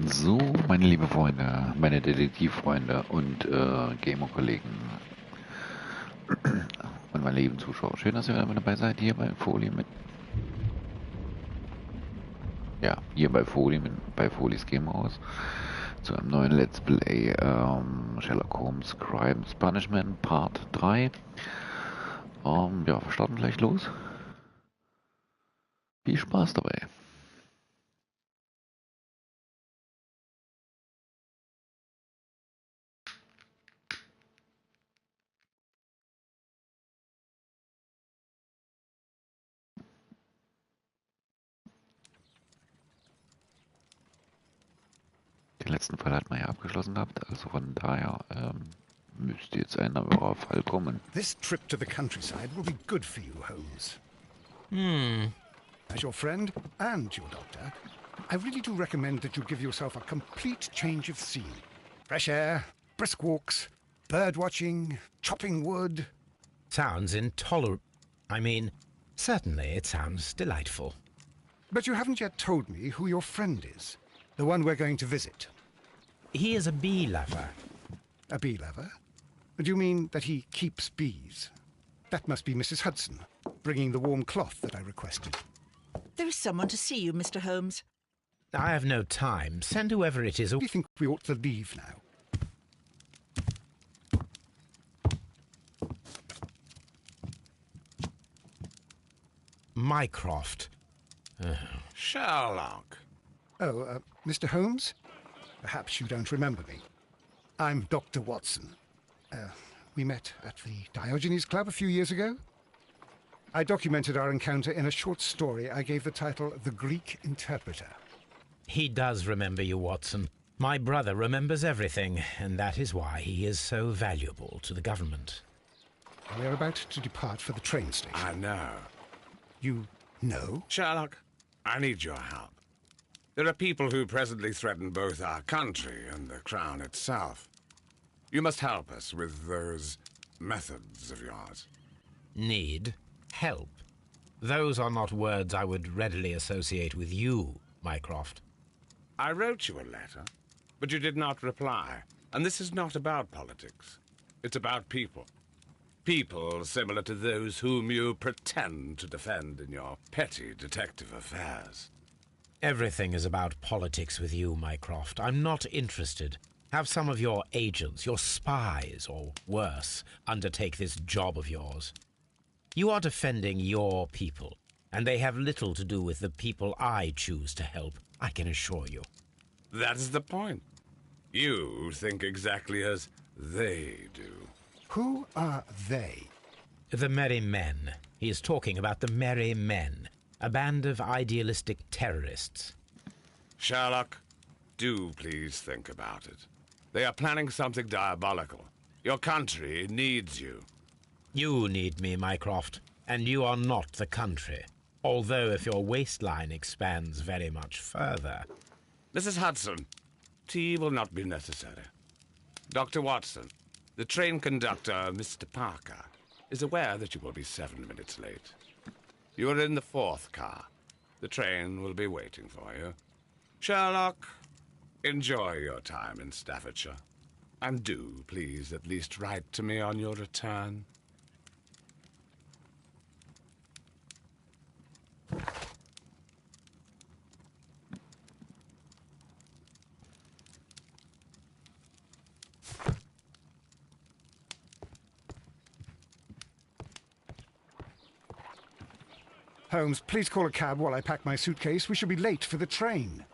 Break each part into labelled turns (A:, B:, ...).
A: So, meine liebe Freunde, meine Detektivfreunde und Gamer-Kollegen und meine lieben Zuschauer. Schön, dass ihr wieder mit dabei seid hier bei Folie mit. Ja, hier bei Folie bei Folies Gamehaus zu einem neuen Let's Play Sherlock Holmes Crimes Punishment Part 3. Ja, wir starten gleich los. Viel Spaß dabei. Den letzten Fall hat man ja abgeschlossen gehabt, also von daher müsste jetzt ein neuer Fall kommen.
B: This trip to the countryside will be good for you, Holmes. As your friend and your doctor, I really do recommend that you give yourself a complete change of scene. Fresh air, brisk walks, bird watching, chopping wood.
C: Sounds intolerable. I mean, certainly it sounds delightful.
B: But you haven't yet told me who your friend is, the one we're going to visit.
C: He is a bee lover.
B: A bee lover? Do you mean that he keeps bees? That must be Mrs. Hudson, bringing the warm cloth that I requested.
D: There is someone to see you, Mr. Holmes.
C: I have no time. Send whoever it is.
B: Do you think we ought to leave now?
C: Mycroft.
E: Sherlock.
B: Oh, Mr. Holmes? Perhaps you don't remember me. I'm Dr. Watson. We met at the Diogenes Club a few years ago. I documented our encounter in a short story I gave the title The Greek Interpreter.
C: He does remember you, Watson. My brother remembers everything, and that is why he is so valuable to the government.
B: We are about to depart for the train station.
E: I know.
B: You know?
E: Sherlock, I need your help. There are people who presently threaten both our country and the Crown itself. You must help us with those methods of yours.
C: Need? Help? Those are not words I would readily associate with you, Mycroft.
E: I wrote you a letter, but you did not reply. And this is not about politics. It's about people. People similar to those whom you pretend to defend in your petty detective affairs.
C: Everything is about politics with you, Mycroft. I'm not interested. Have some of your agents, your spies, or worse, undertake this job of yours. You are defending your people, and they have little to do with the people I choose to help, I can assure you.
E: That's the point. You think exactly as they do.
B: Who are they?
C: The Merry Men. He is talking about the Merry Men, a band of idealistic terrorists.
E: Sherlock, do please think about it. They are planning something diabolical. Your country needs you.
C: You need me, Mycroft, and you are not the country. Although if your waistline expands very much further.
E: Mrs. Hudson, tea will not be necessary. Dr. Watson, the train conductor, Mr. Parker, is aware that you will be 7 minutes late. You are in the 4th car. The train will be waiting for you. Sherlock, enjoy your time in Staffordshire. And do, please, at least write to me on your return.
B: Holmes, please call a cab while I pack my suitcase. We shall be late for the train.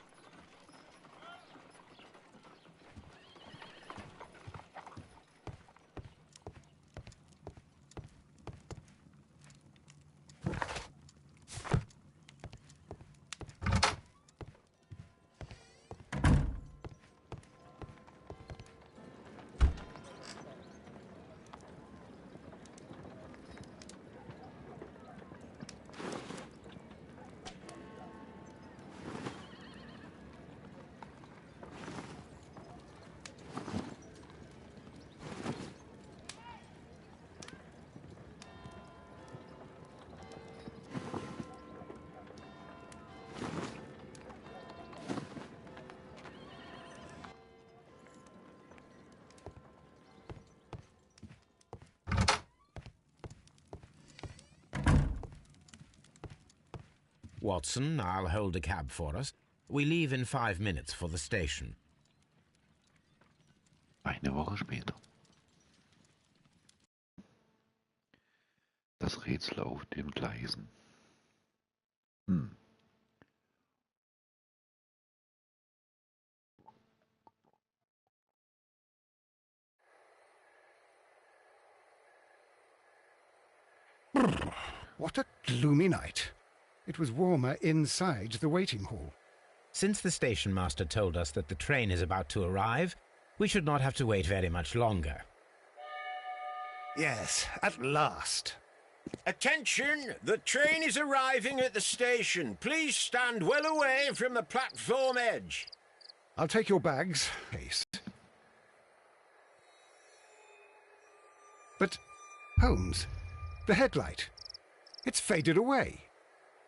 C: Watson, I'll hold a cab for us. We leave in 5 minutes for the station.
A: Eine Woche später. Das Rätsel auf den Gleisen.
B: What a gloomy night. It was warmer inside the waiting hall.
C: Since the station master told us that the train is about to arrive, we should not have to wait very much longer.
B: Yes, at last.
F: Attention! The train is arriving at the station. Please stand well away from the platform edge.
B: I'll take your bags. Case. But, Holmes, the headlight. It's faded away.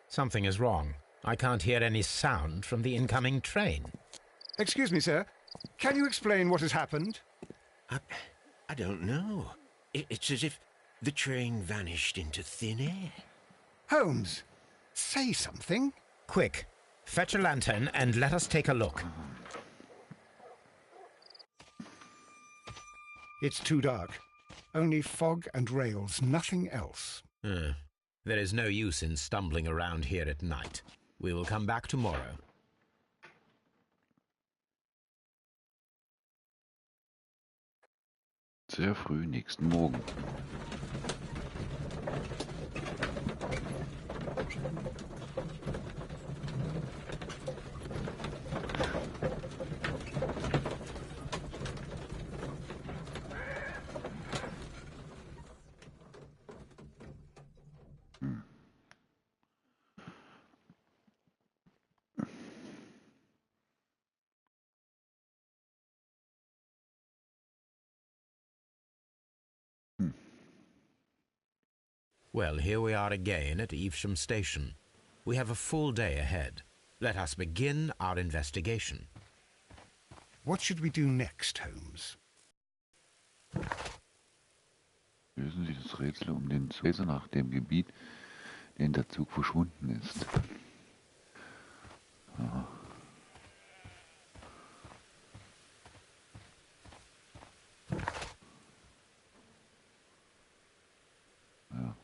C: Something is wrong. I can't hear any sound from the incoming train.
B: Excuse me, sir. Can you explain what has happened?
F: I don't know. It's as if the train vanished into thin air.
B: Holmes, say something.
C: Quick, fetch a lantern and let us take a look.
B: It's too dark. Only fog and rails, nothing else.
C: There is no use in stumbling around here at night. We will come back tomorrow.
A: Sehr früh nächsten Morgen.
C: Well, here we are again at Evesham Station. We have a full day ahead. Let us begin our investigation.
B: What should we do next, Holmes?
A: Lösen Sie das Rätsel um den Zug nach dem Gebiet, in der Zug verschwunden ist. Aha. Ja.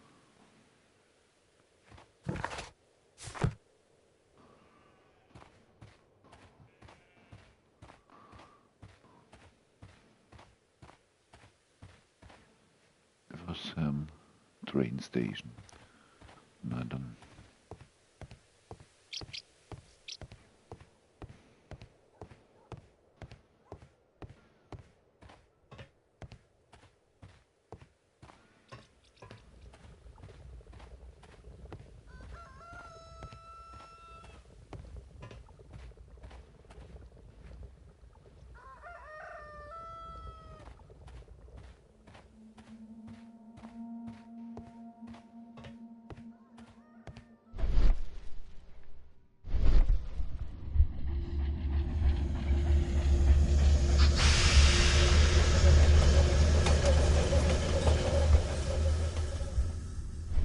A: Train station. Na dann.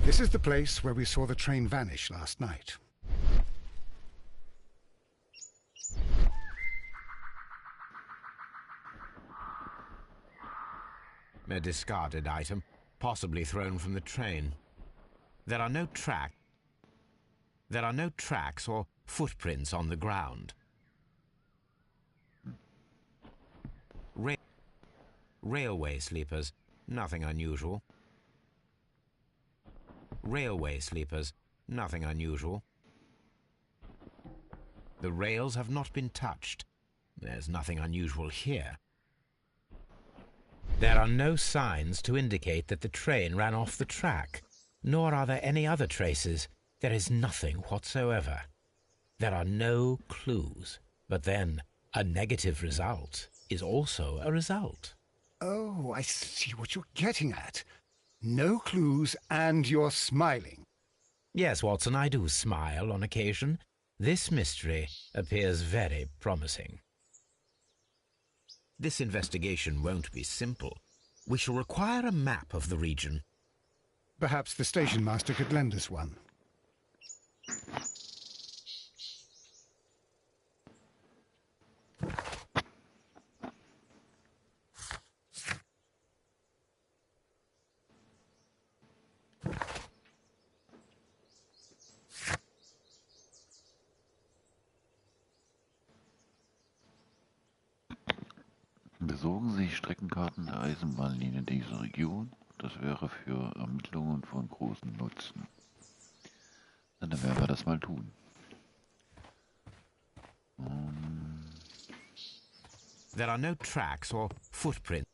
B: This is the place where we saw the train vanish last night.
C: A discarded item, possibly thrown from the train. There are no tracks or footprints on the ground. Railway sleepers, nothing unusual. Railway sleepers, nothing unusual. The rails have not been touched. There's nothing unusual here. There are no signs to indicate that the train ran off the track, nor are there any other traces. There is nothing whatsoever. There are no clues. But then, a negative result is also a result.
B: Oh, I see what you're getting at. No clues, and you're smiling.
C: Yes, Watson, I do smile on occasion. This mystery appears very promising. This investigation won't be simple. We shall require a map of the region.
B: Perhaps the station master could lend us one.
A: Besorgen Sie Streckenkarten der Eisenbahnlinie dieser Region. Das wäre für Ermittlungen von großem Nutzen. Na, dann werden wir das mal tun.
C: There are no tracks or footprints.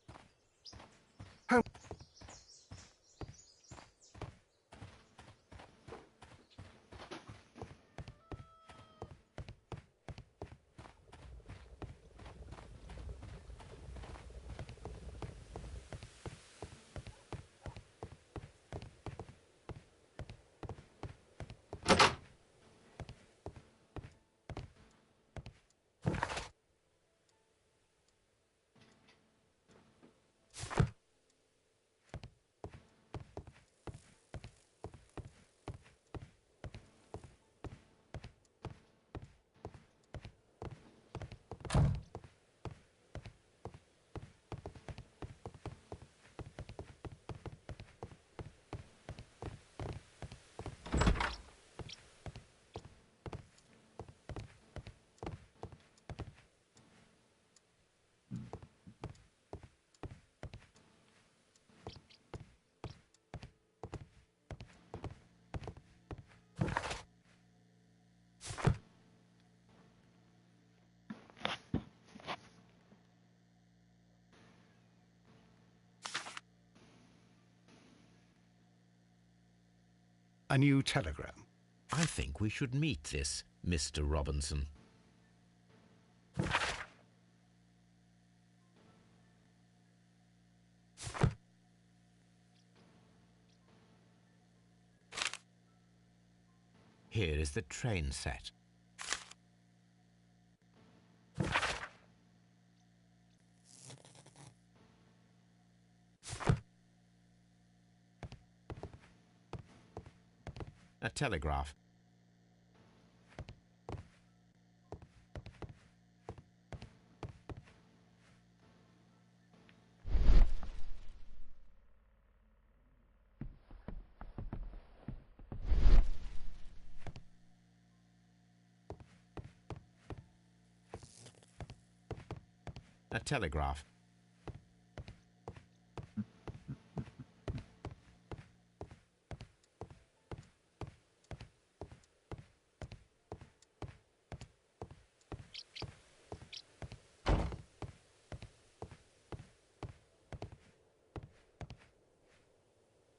B: A new telegram.
C: I think we should meet this Mr. Robinson. Here is the train set. A telegraph. A telegraph.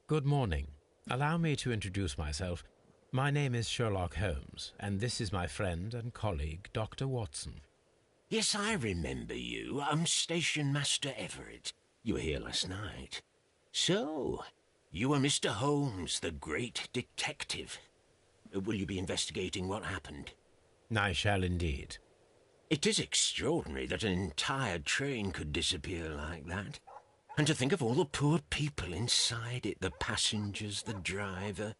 C: Good morning. Allow me to introduce myself. My name is Sherlock Holmes, and this is my friend and colleague, Dr. Watson.
F: Yes, I remember you. I'm Station Master Everett. You were here last night. So, you are Mr. Holmes, the great detective. Will you be investigating what happened?
C: I shall indeed.
F: It is extraordinary that an entire train could disappear like that. And to think of all the poor people inside it, the passengers, the driver.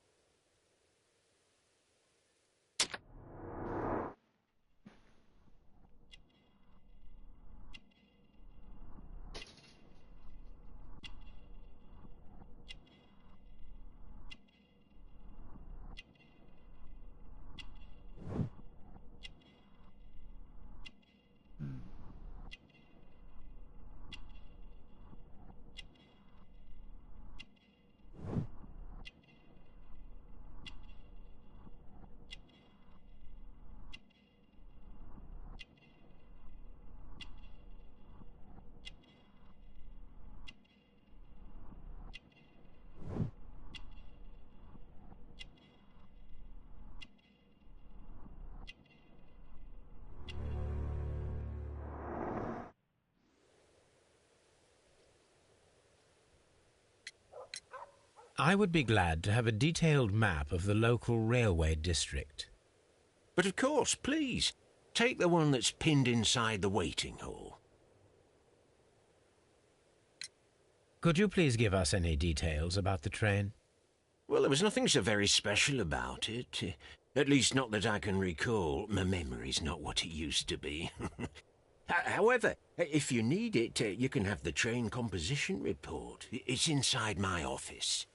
C: I would be glad to have a detailed map of the local railway district.
F: But of course, please, take the one that's pinned inside the waiting hall.
C: Could you please give us any details about the train?
F: Well, there was nothing so very special about it. At least not that I can recall. My memory's not what it used to be. However, if you need it, you can have the train composition report. It's inside my office.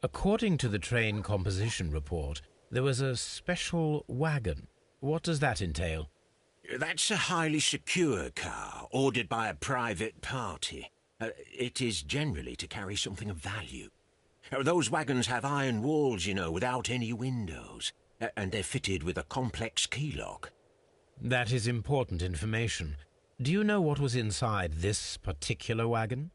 C: According to the train composition report, there was a special wagon. What does that entail?
F: That's a highly secure car, ordered by a private party. It is generally to carry something of value. Those wagons have iron walls, you know, without any windows. And they're fitted with a complex key lock.
C: That is important information. Do you know what was inside this particular wagon?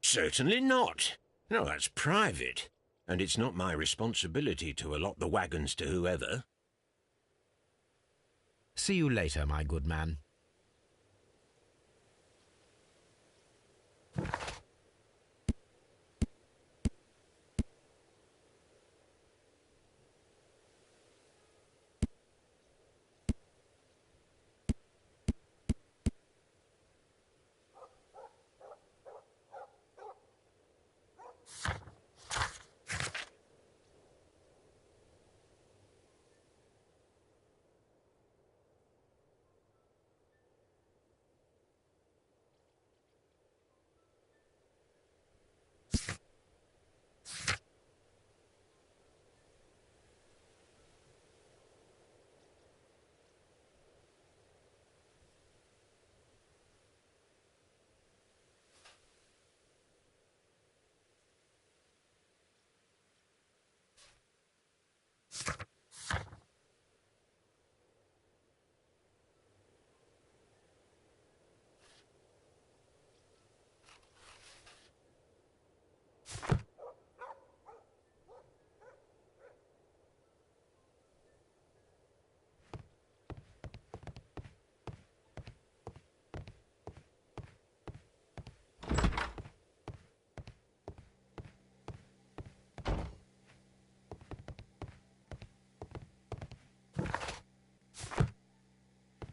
F: Certainly not. No, that's private. And it's not my responsibility to allot the wagons to whoever.
C: See you later, my good man.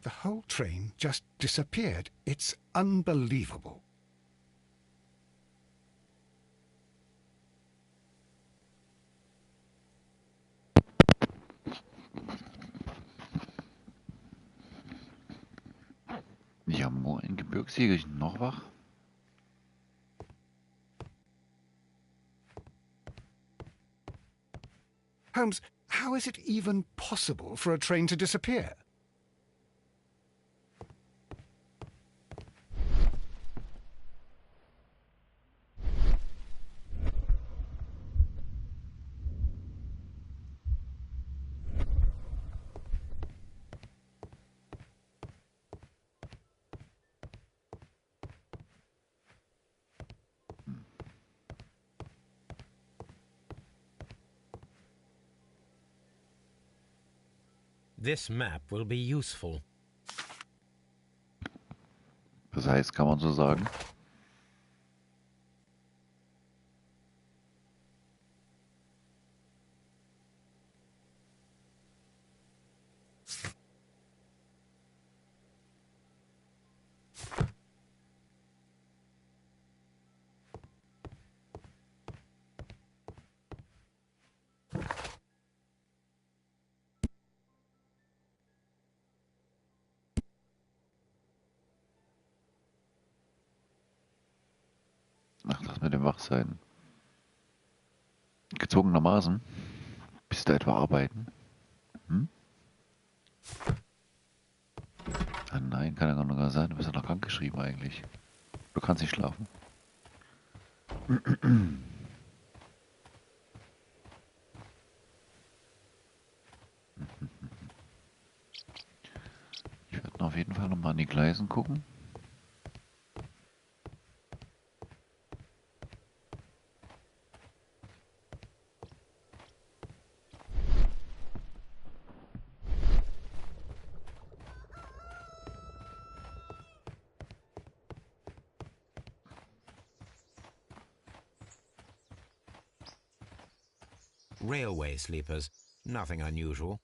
B: The whole train just disappeared. It's unbelievable.
A: Ja, moin, Gebirgsjägerchen, noch wach?
B: Holmes, how is it even possible for a train to disappear?
C: This map will be useful.
A: Das heißt, kann man so sagen. Ach, das mit dem Wachsein. Gezwungenermaßen. Bist du etwa arbeiten? Hm? Ah nein, kann ja gar nicht sein. Du bist ja noch krankgeschrieben eigentlich. Du kannst nicht schlafen. Ich werde auf jeden Fall nochmal an die Gleisen gucken.
C: Railway sleepers. Nothing unusual.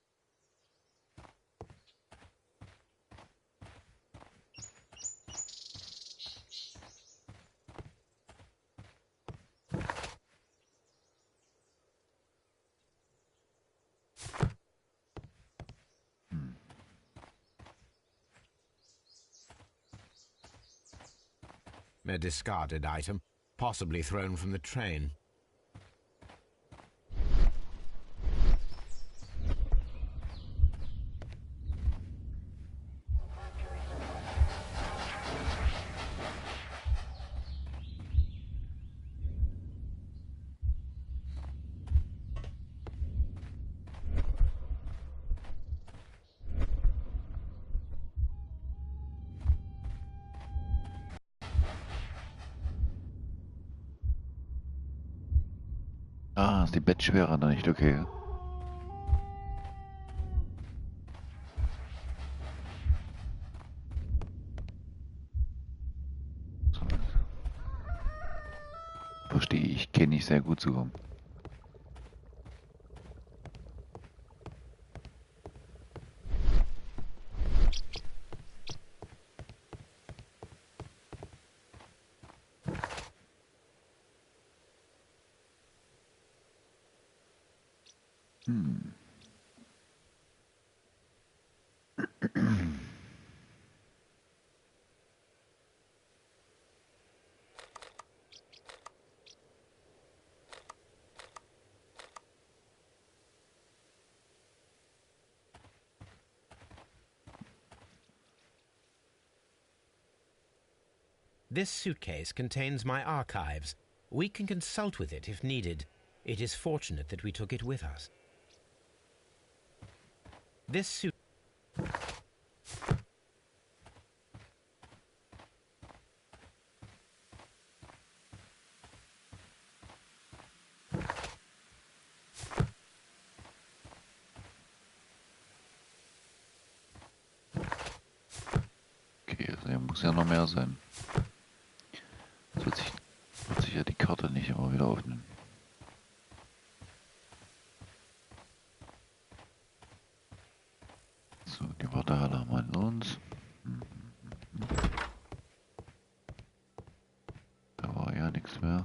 C: A discarded item, possibly thrown from the train.
A: Ah, ist die Bettschwere da nicht okay? Verstehe ich, kenne ich sehr gut sogar.
C: This suitcase contains my archives. We can consult with it if needed. It is fortunate that we took it with us. This suit...
A: Okay, also hier muss ja noch mehr sein. Sonst wird sich ja die Karte nicht immer wieder öffnen. So, die Wartehalle haben wir in uns. Da war ja nichts mehr.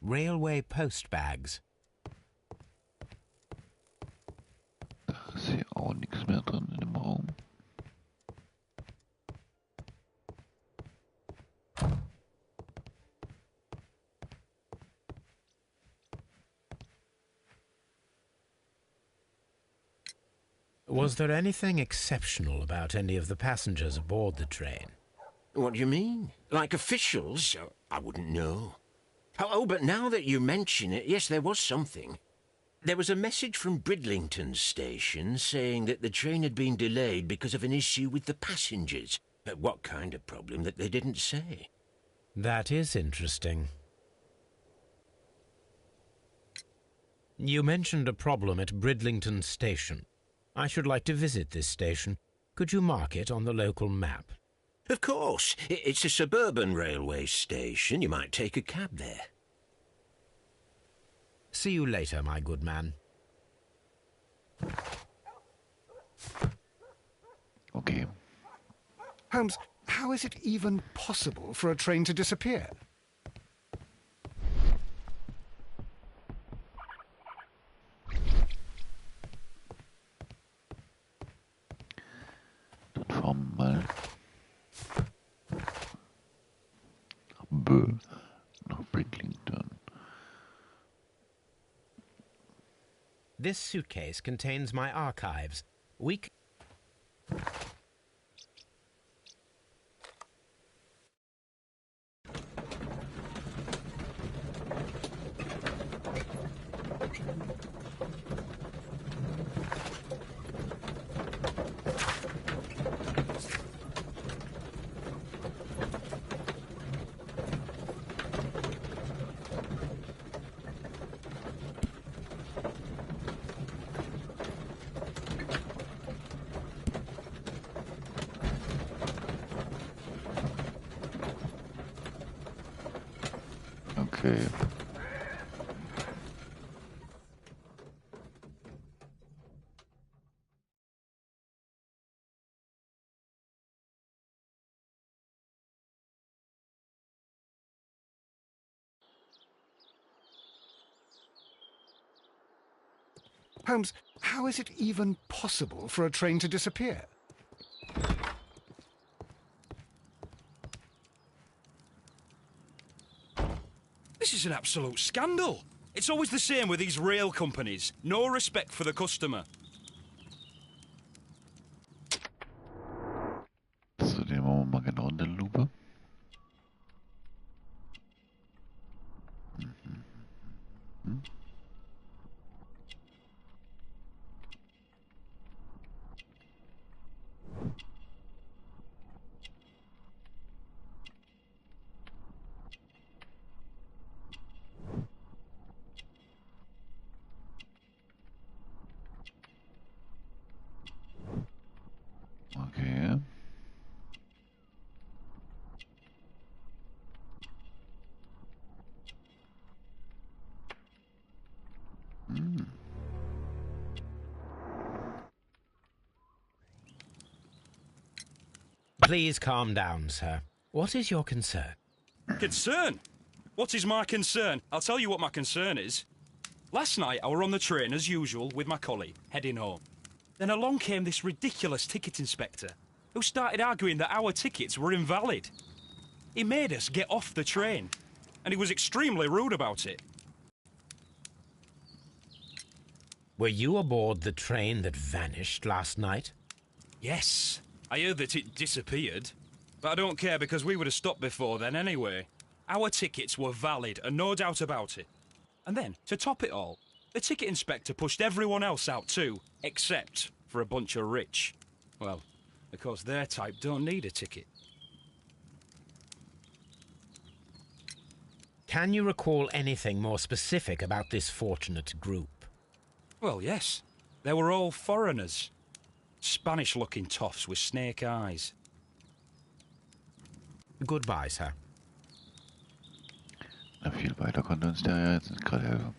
C: Railway post bags.
A: Da ist hier auch nichts mehr drin in dem Raum.
C: Was there anything exceptional about any of the passengers aboard the train?
F: What do you mean? Like officials? I wouldn't know. Oh, but now that you mention it, yes, there was something. There was a message from Bridlington station saying that the train had been delayed because of an issue with the passengers. But what kind of problem that they didn't say?
C: That is interesting. You mentioned a problem at Bridlington station. I should like to visit this station. Could you mark it on the local map?
F: Of course. It's a suburban railway station. You might take a cab there.
C: See you later, my good man.
A: Okay.
B: Holmes, how is it even possible for a train to disappear?
A: Dann fahren wir mal nach Bridlington.
C: This suitcase contains my archives.
A: Okay.
B: Holmes, how is it even possible for a train to disappear?
G: This is an absolute scandal. It's always the same with these rail companies. No respect for the customer.
A: So, den machen wir mal genau in der Lupe.
C: Please calm down, sir. What is your concern?
G: Concern? What is my concern? I'll tell you what my concern is. Last night, I were on the train, as usual, with my colleague, heading home. Then along came this ridiculous ticket inspector, who started arguing that our tickets were invalid. He made us get off the train, and he was extremely rude about it.
C: Were you aboard the train that vanished last night?
G: Yes, I heard that it disappeared. But I don't care because we would have stopped before then anyway. Our tickets were valid and no doubt about it. And then, to top it all, the ticket inspector pushed everyone else out too, except for a bunch of rich. Well, of course their type don't need a ticket.
C: Can you recall anything more specific about this fortunate group?
G: Well, yes. They were all foreigners. Spanish-looking toffs with snake eyes.
C: Goodbye, sir.
A: Na, viel weiter konnte uns der ja jetzt nicht gerade helfen.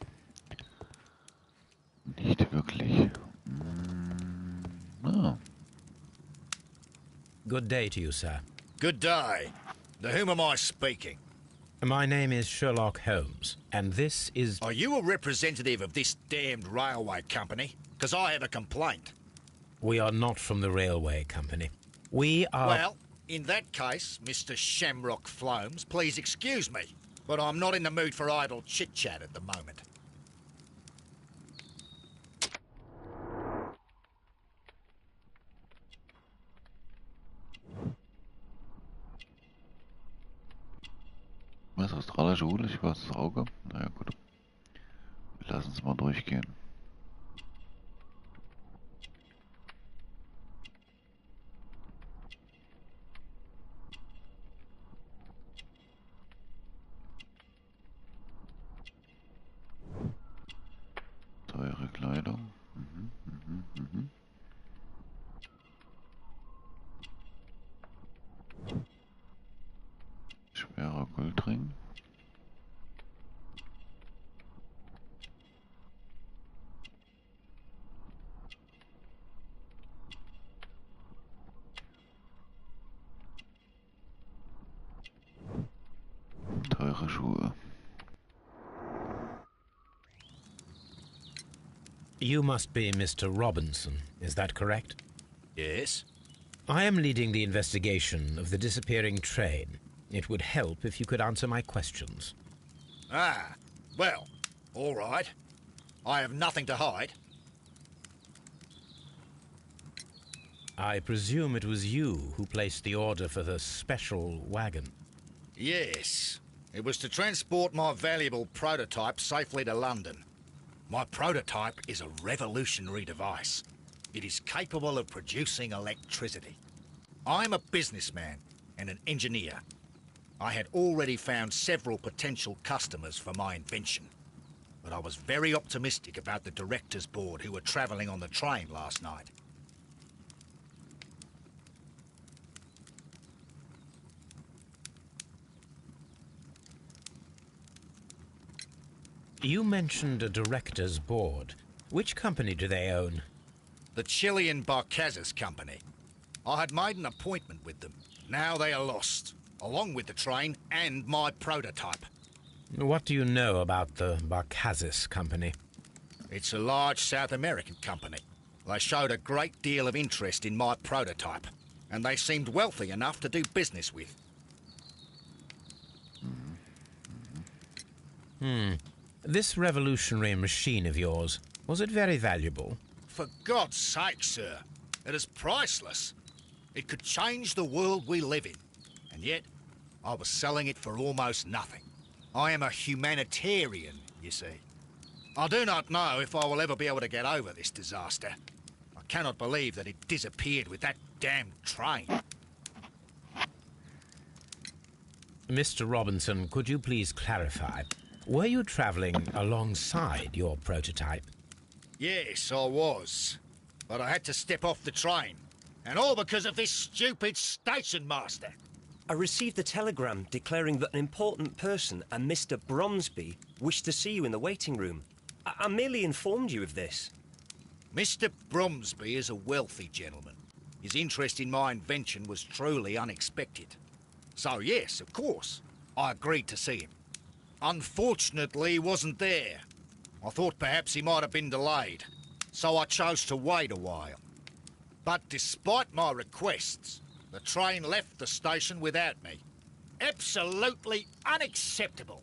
A: Nicht wirklich.
C: Good day to you, sir.
H: Good day. To whom am I speaking?
C: My name is Sherlock Holmes, and this is...
H: Are you a representative of this damned railway company? Because I have a complaint.
C: We are not from the railway company. We are...
H: Well, in that case, Mr. Shamrock Flomes, please excuse me, but I'm not in the mood for idle chit-chat at the moment.
A: Was australische Hut, ich weiß das Auge. Naja, gut. Wir lassen es mal durchgehen. Teure Kleidung. Schwerer Goldring. Teure Schuhe.
C: You must be Mr. Robinson, is that correct?
H: Yes?
C: I am leading the investigation of the disappearing train. It would help if you could answer my questions.
H: Ah, well, all right. I have nothing to hide.
C: I presume it was you who placed the order for the special wagon.
H: Yes. It was to transport my valuable prototype safely to London. My prototype is a revolutionary device. It is capable of producing electricity. I'm a businessman and an engineer. I had already found several potential customers for my invention, but I was very optimistic about the directors' board who were travelling on the train last night.
C: You mentioned a director's board. Which company do they own?
H: The Chilean Barcazas Company. I had made an appointment with them. Now they are lost, along with the train and my prototype.
C: What do you know about the Barcazas Company?
H: It's a large South American company. They showed a great deal of interest in my prototype, and they seemed wealthy enough to do business with.
C: This revolutionary machine of yours, was it very valuable?
H: For God's sake, sir, it is priceless. It could change the world we live in, and yet I was selling it for almost nothing. I am a humanitarian, you see. I do not know if I will ever be able to get over this disaster. I cannot believe that it disappeared with that damn train.
C: Mr. Robinson, could you please clarify? Were you travelling alongside your prototype?
H: Yes, I was. But I had to step off the train. And all because of this stupid station master.
I: I received a telegram declaring that an important person, a Mr. Bromsby, wished to see you in the waiting room. I merely informed you of this.
H: Mr. Bromsby is a wealthy gentleman. His interest in my invention was truly unexpected. So yes, of course, I agreed to see him. Unfortunately, he wasn't there. I thought perhaps he might have been delayed, so I chose to wait a while. But despite my requests, the train left the station without me. Absolutely unacceptable.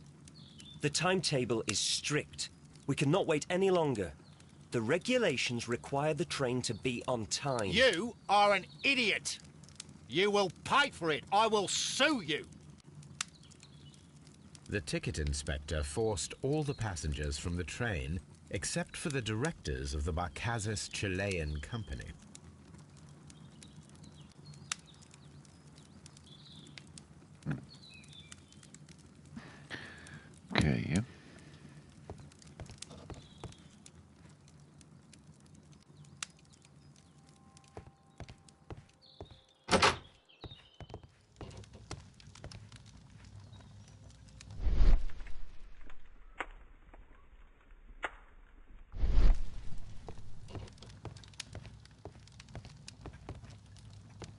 I: The timetable is strict. We cannot wait any longer. The regulations require the train to be on time.
H: You are an idiot. You will pay for it. I will sue you.
C: The ticket inspector forced all the passengers from the train except for the directors of the Barkazes Chilean company.
A: Okay.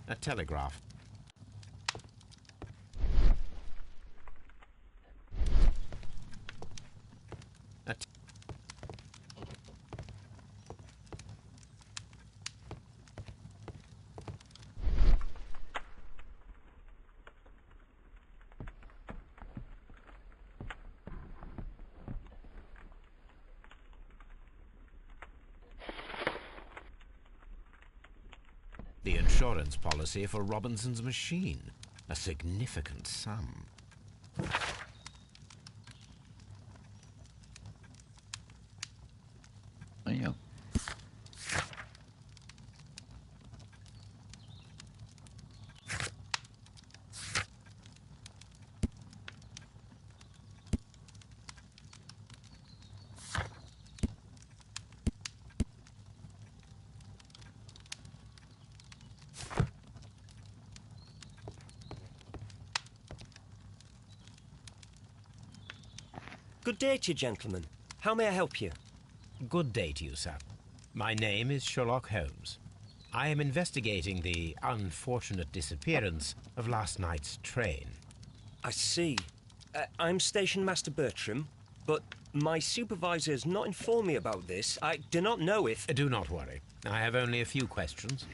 C: A telegraph. The insurance policy for Robinson's machine. A significant sum.
A: Ja.
I: Good day to you, gentlemen. How may I help you?
C: Good day to you, sir. My name is Sherlock Holmes. I am investigating the unfortunate disappearance of last night's train.
I: I see. I'm Station Master Bertram, but my supervisor has not informed me about this. I do not know if...
C: Do not worry. I have only a few questions.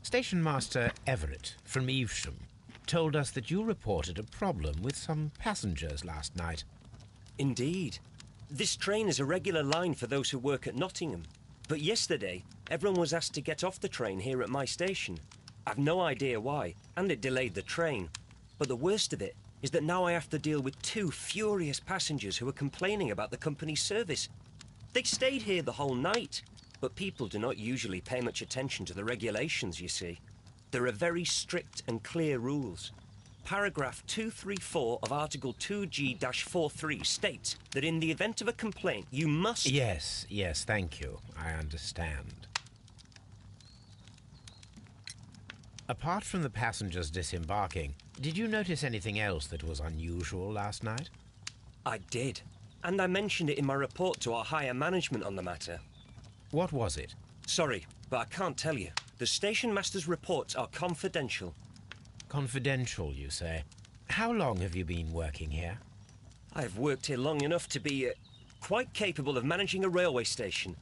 C: Station Master Everett from Evesham told us that you reported a problem with some passengers last night.
I: Indeed. This train is a regular line for those who work at Nottingham. But yesterday, everyone was asked to get off the train here at my station. I've no idea why, and it delayed the train. But the worst of it is that now I have to deal with two furious passengers who are complaining about the company's service. They stayed here the whole night. But people do not usually pay much attention to the regulations, you see. There are very strict and clear rules. Paragraph 234 of Article 2G-43 states that in the event of a complaint, you must...
C: Yes, thank you. I understand. Apart from the passengers disembarking, did you notice anything else that was unusual last night?
I: I did. And I mentioned it in my report to our higher management on the matter.
C: What was it?
I: Sorry, but I can't tell you. The station master's reports are confidential.
C: Confidential, you say? How long have you been working here?
I: I've worked here long enough to be quite capable of managing a railway station.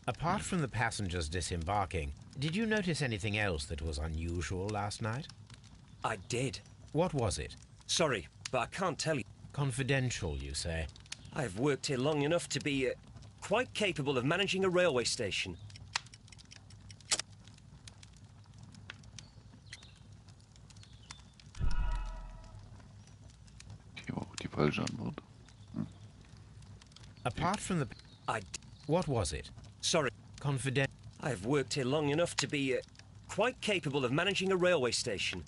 C: Apart from the passengers disembarking, did you notice anything else that was unusual last night?
I: I did.
C: What was it?
I: Sorry, but I can't tell you.
C: Confidential, you say?
I: I've worked here long enough to be quite capable of managing a railway station.
A: Die falsche Antwort.
C: Apart from the... What was it?
I: Sorry.
C: Confident...
I: I've worked here long enough to be quite capable of managing a railway station.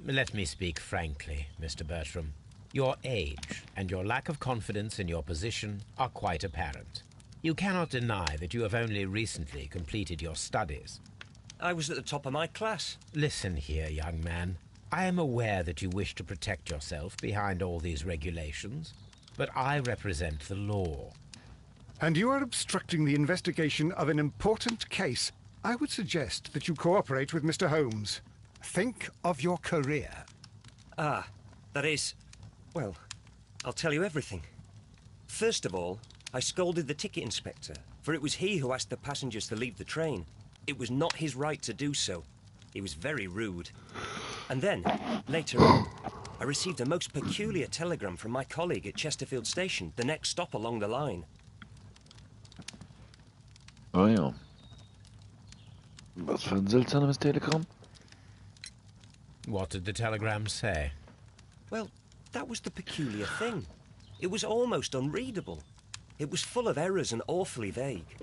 C: Let me speak frankly, Mr. Bertram. Your age and your lack of confidence in your position are quite apparent. You cannot deny that you have only recently completed your studies.
I: I was at the top of my class.
C: Listen here, young man. I am aware that you wish to protect yourself behind all these regulations, but I represent the law.
B: And you are obstructing the investigation of an important case. I would suggest that you cooperate with Mr. Holmes. Think of your career.
I: Ah, that is... Well, I'll tell you everything. First of all, I scolded the ticket inspector, for it was he who asked the passengers to leave the train. It was not his right to do so. He was very rude. And then, later on, I received a most peculiar telegram from my colleague at Chesterfield Station, the next stop along the line.
A: Oh ja. Was für ein seltsames Telegramm?
C: What did the telegram say?
I: Well, that was the peculiar thing. It was almost unreadable. It was full of errors and awfully vague.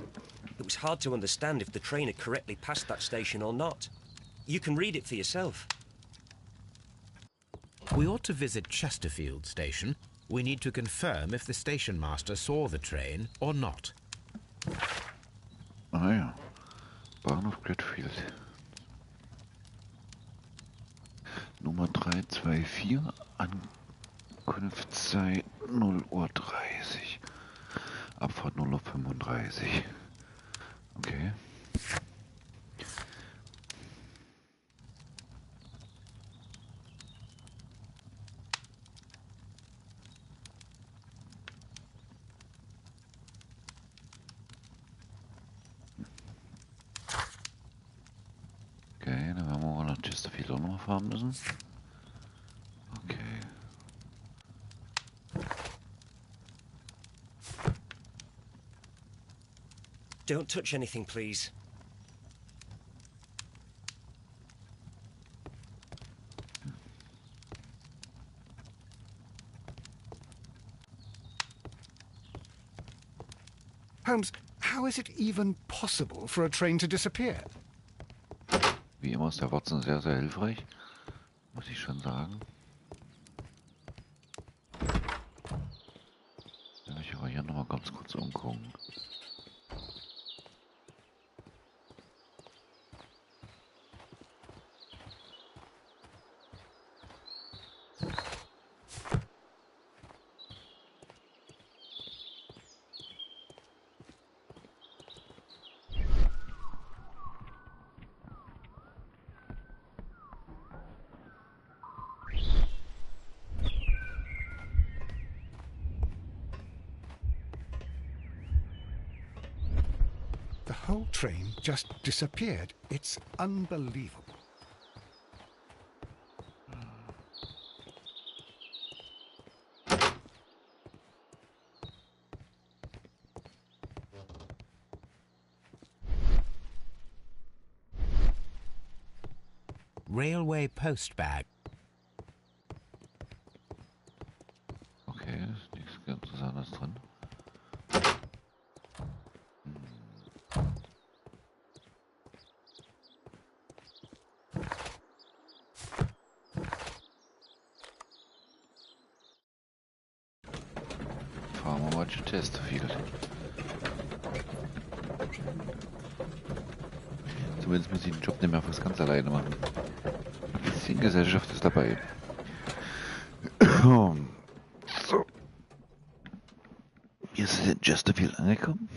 I: It was hard to understand if the train had correctly passed that station or not. You can read it for yourself.
C: We ought to visit Chesterfield Station. We need to confirm if the station master saw the train or not.
A: Ah ja. Bahnhof Gridfield. Nummer 324, Ankunftszeit 0:30 Uhr. Abfahrt 0:35 Uhr. Okay. Okay, dann werden wir mal nach Chesterfield auch nochmal fahren müssen. Okay.
I: Don't touch anything, please.
B: Holmes, how is it even possible for a train to disappear?
A: Wie immer ist der Watson sehr, sehr hilfreich. Muss ich schon sagen. Ich will mich aber hier nochmal ganz kurz umgucken.
B: The whole train just disappeared. It's unbelievable.
C: Railway post bag.
A: Okay, ist nichts ganz Interessantes drin. Fahren wir mal zu Chesterfield. Zumindest muss ich den Job nicht mehr fast ganz alleine machen. Ein bisschen Gesellschaft ist dabei. So. Wir sind in Chesterfield angekommen.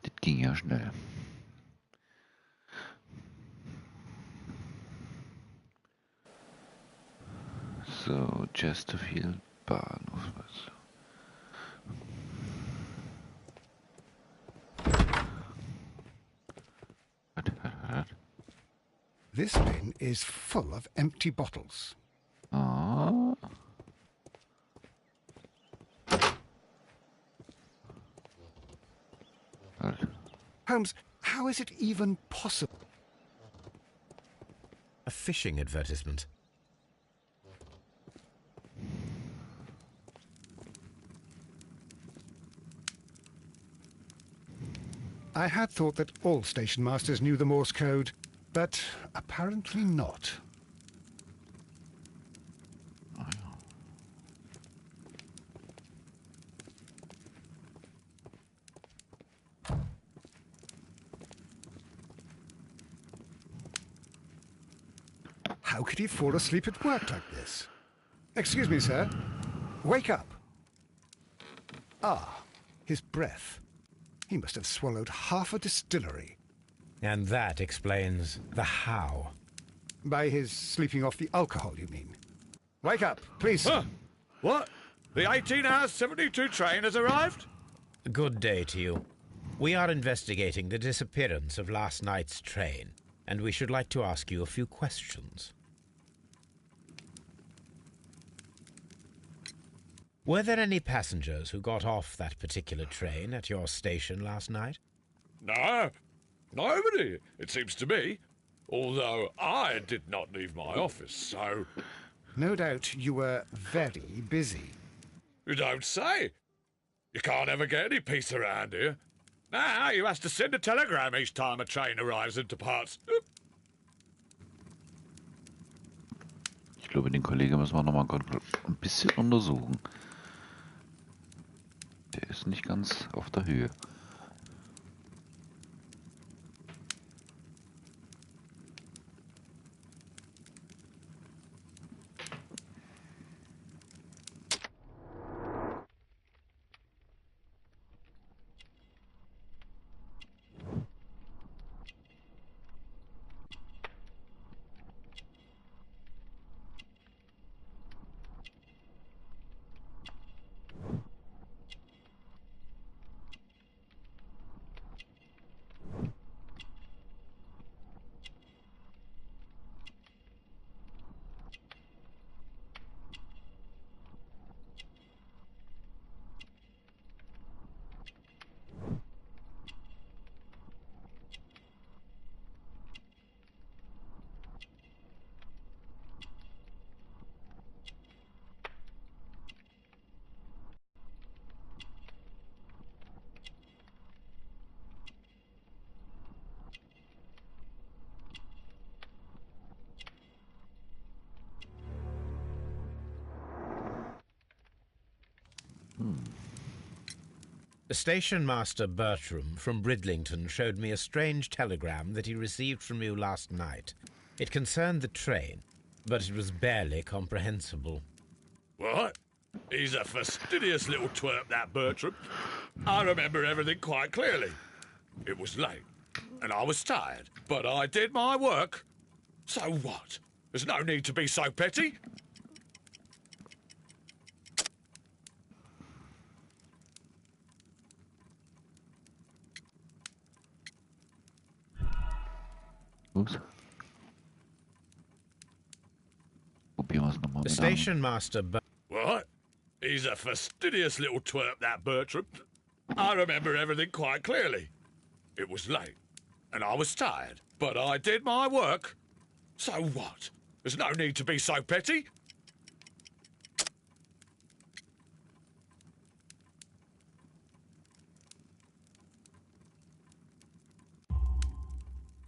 A: Das ging ja schnell. So, Chesterfield Bahnhof. Was?
B: This bin is full of empty bottles.
A: Ah.
B: Holmes, how is it even possible?
C: A fishing advertisement.
B: I had thought that all station masters knew the Morse code, but apparently not. How could he fall asleep at work like this? Excuse me, sir. Wake up. Ah, his breath. He must have swallowed half a distillery.
C: And that explains the how.
B: By his sleeping off the alcohol, you mean? Wake up, please.
J: Huh? What? The 18-hour 72 train has arrived?
C: Good day to you. We are investigating the disappearance of last night's train, and we should like to ask you a few questions. Were there any passengers who got off that particular train at your station last night?
J: No, nobody, it seems to me. Although I did not leave my office, so...
B: No doubt you were very busy.
J: You don't say. You can't ever get any peace around here. Now you have to send a telegram each time a train arrives and departs.
A: Ich glaube, den Kollegen müssen wir nochmal ein bisschen untersuchen. Der ist nicht ganz auf der Höhe.
C: Station Master Bertram from Bridlington showed me a strange telegram that he received from you last night. It concerned the train, but it was barely comprehensible.
J: What? He's a fastidious little twerp, that Bertram. I remember everything quite clearly. It was late, and I was tired, but I did my work. So what? There's no need to be so petty.
A: Ups. Probieren wir es nochmal
C: The
A: mit
C: Station Master
J: What? He's a fastidious little twerp, that Bertram. I remember everything quite clearly. It was late, and I was tired, but I did my work. So what? There's no need to be so petty.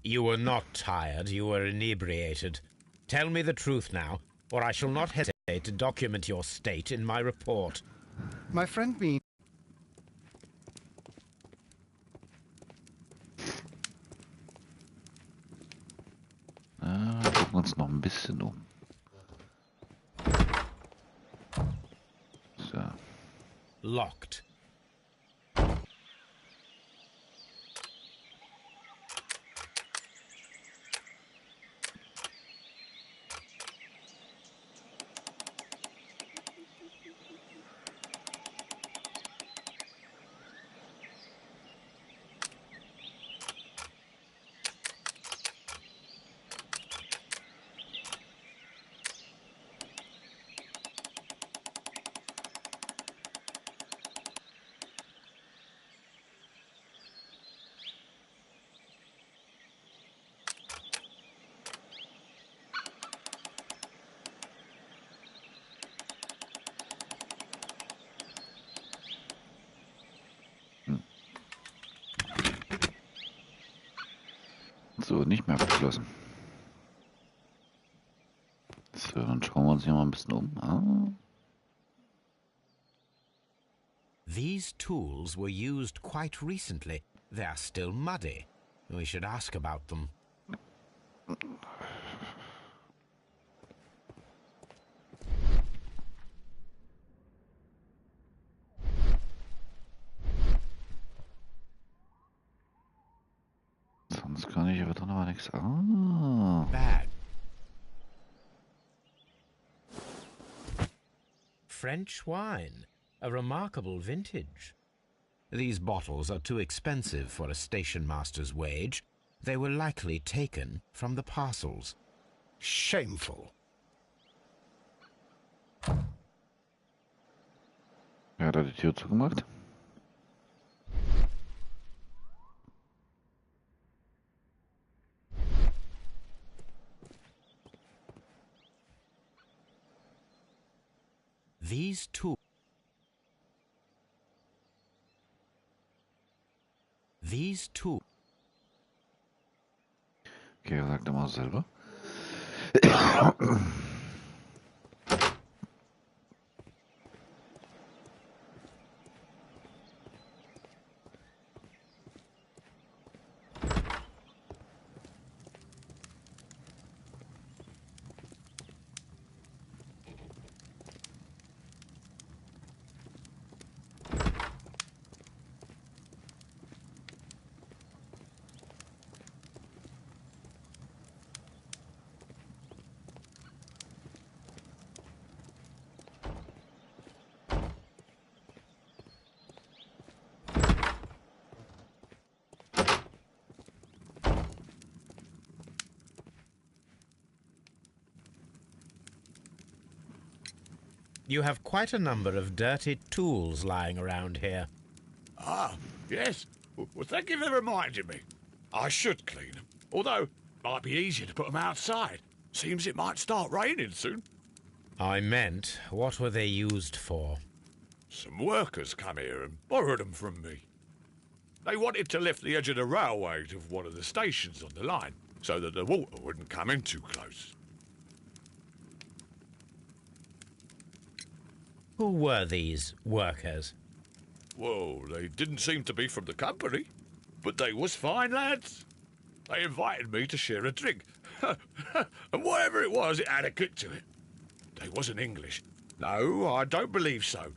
C: You were not tired, you were inebriated. Tell me the truth now, or I shall not hesitate to document your state in my report.
B: My friend means...
A: Gucken wir uns noch ein bisschen um. So.
C: Locked.
A: So, nicht mehr abgeschlossen. So, dann schauen wir uns hier mal ein bisschen um. Ah.
C: These tools were used quite recently. They are still muddy. We should ask about them.
A: Sonst kann ich aber dann aber nichts. Ah.
C: Bag. French wine. A remarkable vintage. These bottles are too expensive for a station master's wage. They were likely taken from the parcels.
B: Shameful.
A: Wer hat da die Tür zugemacht?
C: These two. These two.
A: Okay, sag doch mal selber.
C: You have quite a number of dirty tools lying around here.
J: Ah, yes. Well, thank you for reminding me. I should clean them. Although, it might be easier to put them outside. Seems it might start raining soon.
C: I meant, what were they used for?
J: Some workers come here and borrowed them from me. They wanted to lift the edge of the railway to one of the stations on the line, so that the water wouldn't come in too close.
C: Who were these workers?
J: Well, they didn't seem to be from the company, but they was fine lads. They invited me to share a drink. And whatever it was, it had a kick to it. They wasn't English. No, I don't believe so.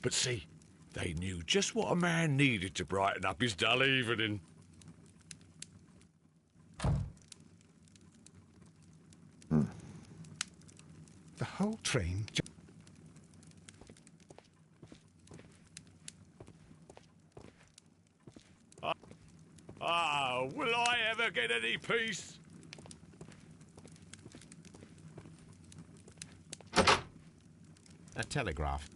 J: But see, they knew just what a man needed to brighten up his dull evening.
B: The whole train...
J: Ah, will I ever get any peace?
C: A telegraph.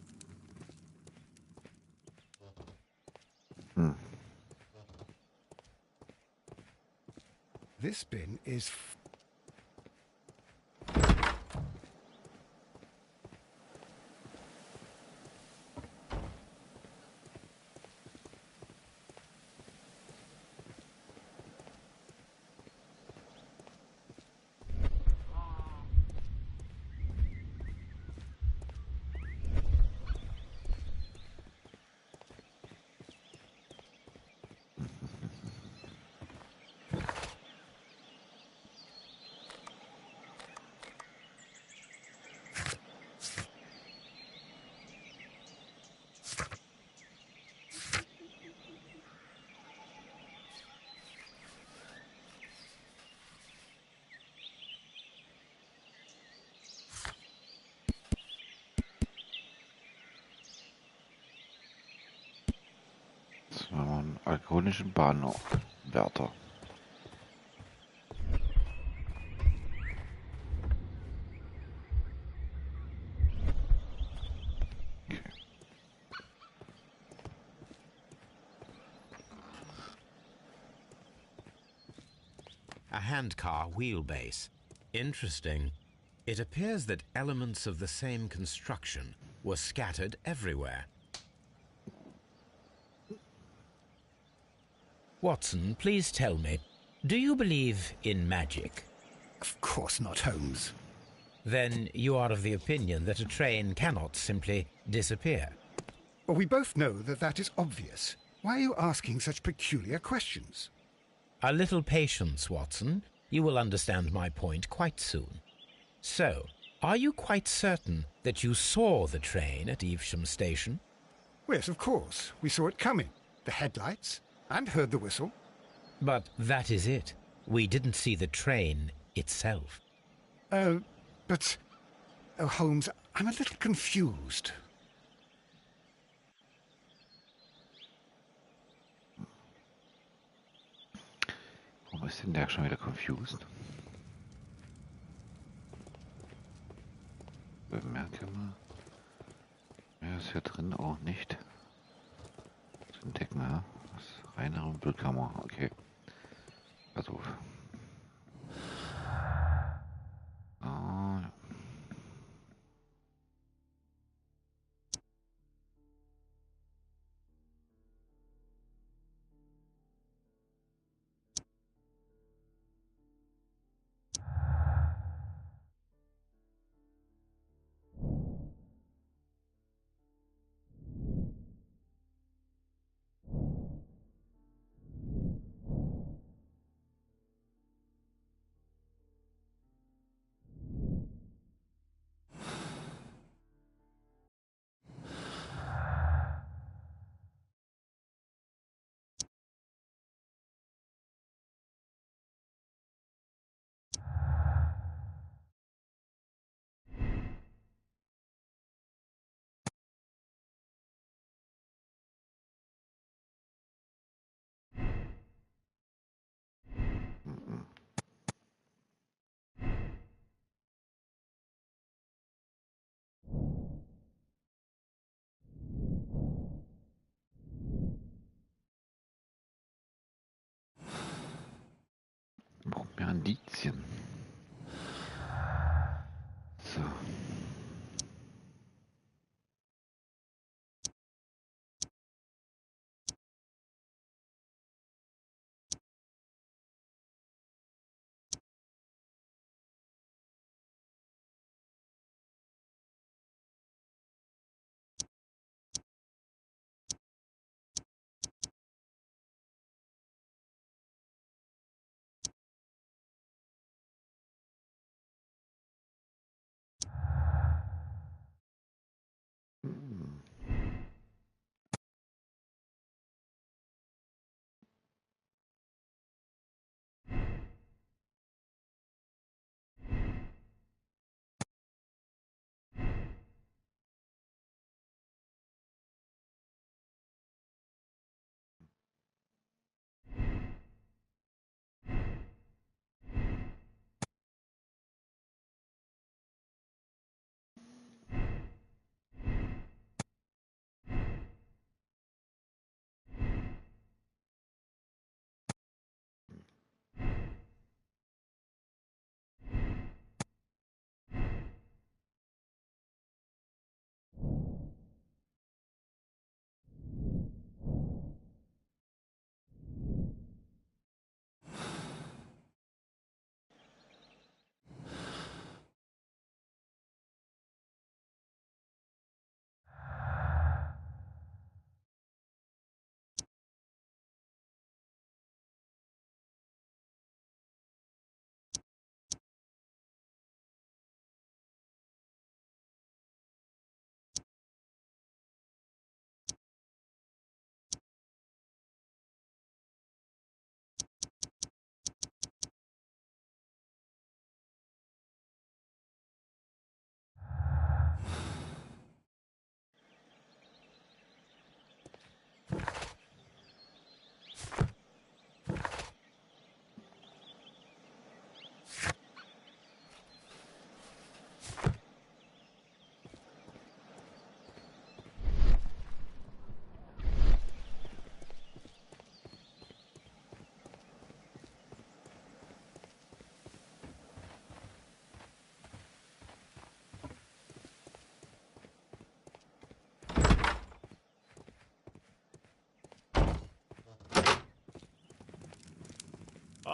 B: This bin is...
A: So, einen alkoholischen Bahnwärter.
C: A handcar wheelbase. Interesting. It appears that elements of the same construction were scattered everywhere. Watson, please tell me, Do you believe in magic?
B: Of course not, Holmes.
C: Then you are of the opinion that a train cannot simply disappear.
B: Well, we both know that that is obvious. Why are you asking such peculiar questions?
C: A little patience, Watson. You will understand my point quite soon. So, are you quite certain that you saw the train at Evesham Station?
B: Yes, of course. We saw it coming. The headlights, and heard the whistle.
C: But that is it. We didn't see the train itself.
B: But... Oh, Holmes, I'm a little confused.
A: Warum ist denn der schon wieder confused? Bemerke mal. Mehr ist hier drin auch nicht zu entdecken, ja? Das ist reine Rumpelkammer, okay. Pass auf. Ah, ja. Braucht mehr Indizien. So.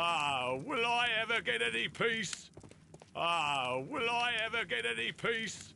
J: Ah, will I ever get any peace? Ah, will I ever get any peace?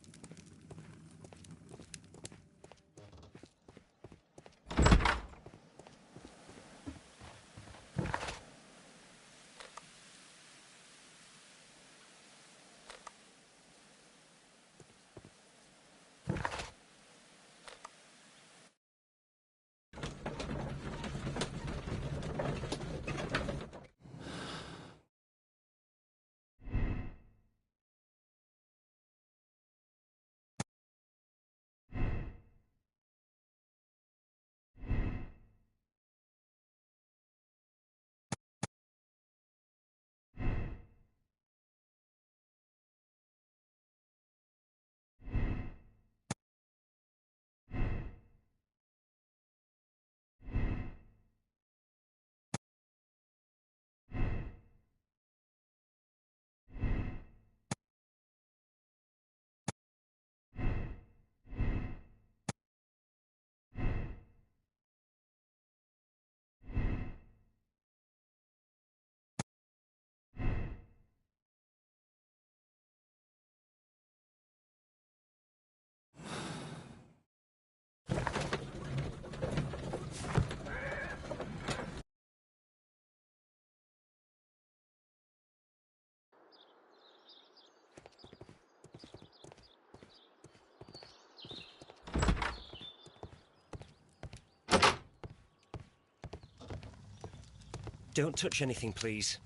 I: Don't touch anything, please.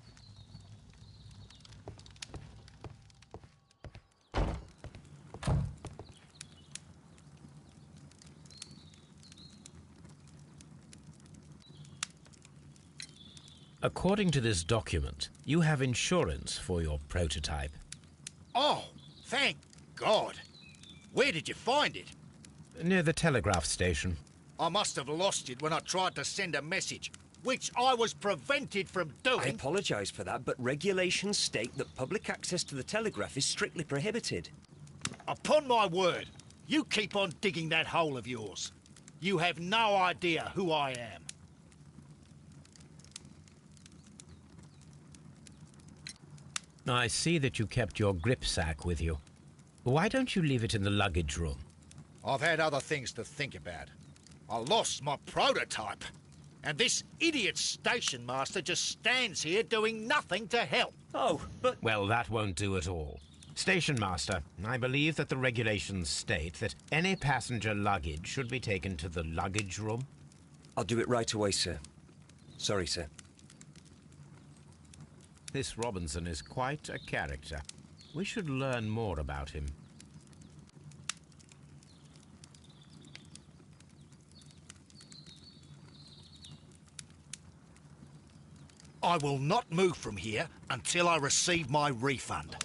C: According to this document, you have insurance for your prototype.
H: Oh, thank God. Where did you find it?
C: Near the telegraph station.
H: I must have lost it when I tried to send a message, which I was prevented from doing.
I: I apologise for that, but regulations state that public access to the telegraph is strictly prohibited.
H: Upon my word, you keep on digging that hole of yours. You have no idea who I am.
C: I see that you kept your grip sack with you. Why don't you leave it in the luggage room?
H: I've had other things to think about. I lost my prototype. And this idiot station master just stands here doing nothing to help.
I: Oh, but...
C: Well, that won't do at all. Station master, I believe that the regulations state that any passenger luggage should be taken to the luggage room.
I: I'll do it right away, sir. Sorry, sir.
C: This Robinson is quite a character. We should learn more about him.
H: I will not move from here until I receive my refund.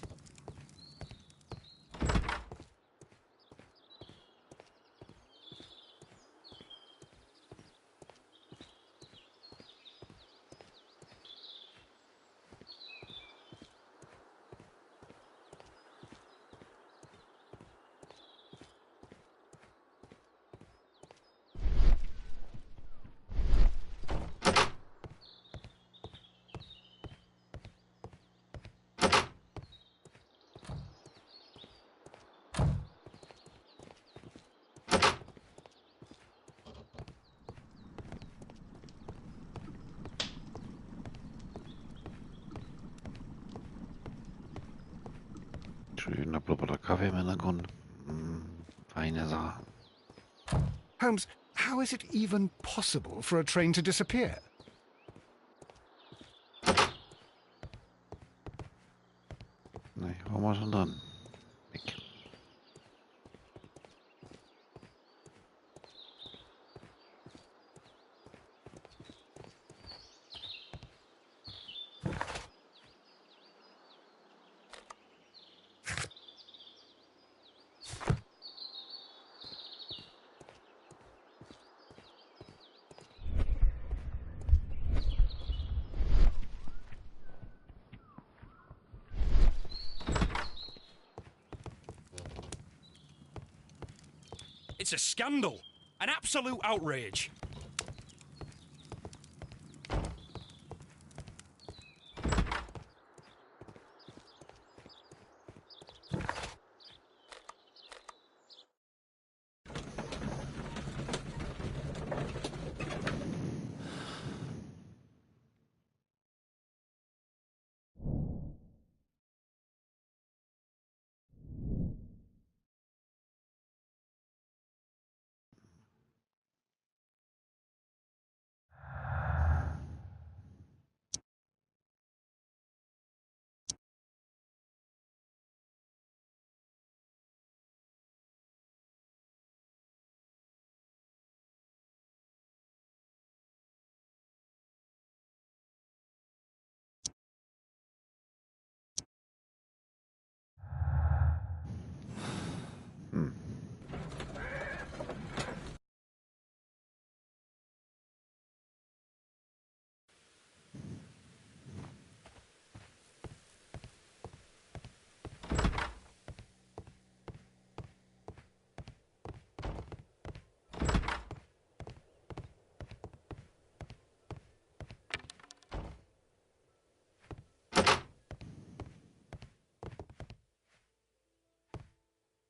A: Schöner blubbernder Kaffee im Hintergrund. Feine Sache.
B: Holmes, how is it even possible for a train to disappear?
A: Ne, waren wir schon dran. Weg.
G: It's a scandal. An absolute outrage.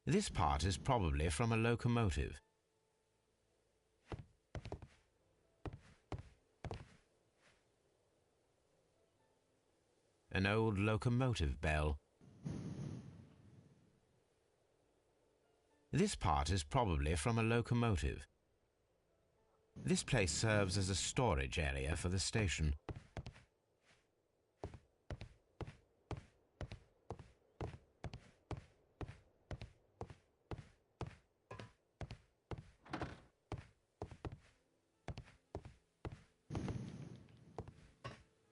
C: This part is probably from a locomotive. An old locomotive bell. This part is probably from a locomotive. This place serves as a storage area for the station.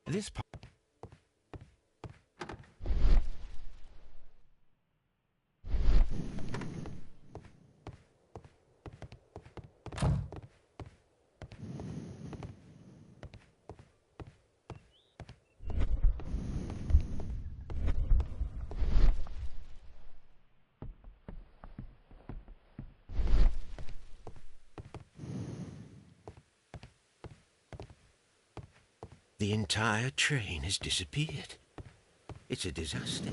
C: This part
F: The entire train has disappeared. It's a disaster.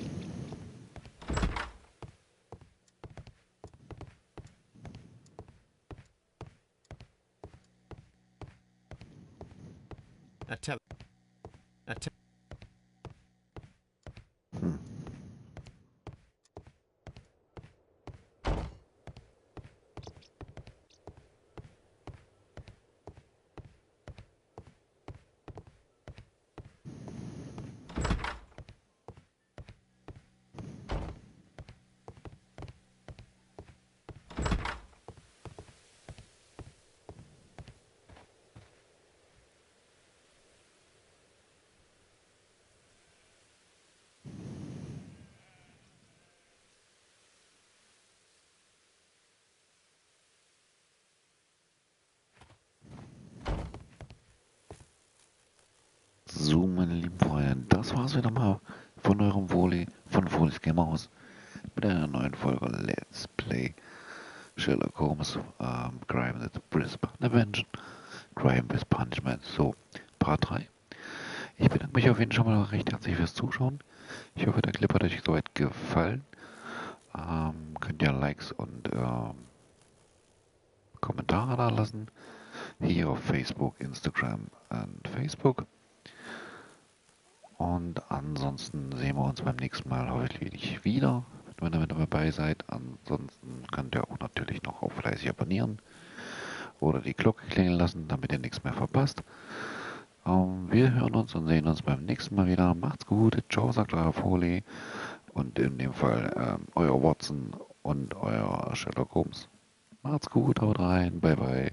A: So, meine lieben Freunde, das war's wieder mal von eurem von Folis Game aus mit einer neuen Folge Let's Play Sherlock Holmes, Crime with Prevention, Crime with Punishment, so, Part 3. Ich bedanke mich auf jeden Fall schon mal recht herzlich fürs Zuschauen. Ich hoffe, der Clip hat euch soweit gefallen. Könnt ihr Likes und Kommentare da lassen. Hier auf Facebook, Instagram und Facebook. Und ansonsten sehen wir uns beim nächsten Mal hoffentlich wieder, wenn ihr mit dabei seid. Ansonsten könnt ihr auch natürlich noch auf fleißig abonnieren oder die Glocke klingeln lassen, damit ihr nichts mehr verpasst. Wir hören uns und sehen uns beim nächsten Mal wieder. Macht's gut, ciao, sagt euer Foli und in dem Fall euer Watson und euer Sherlock Holmes. Macht's gut, haut rein, bye bye.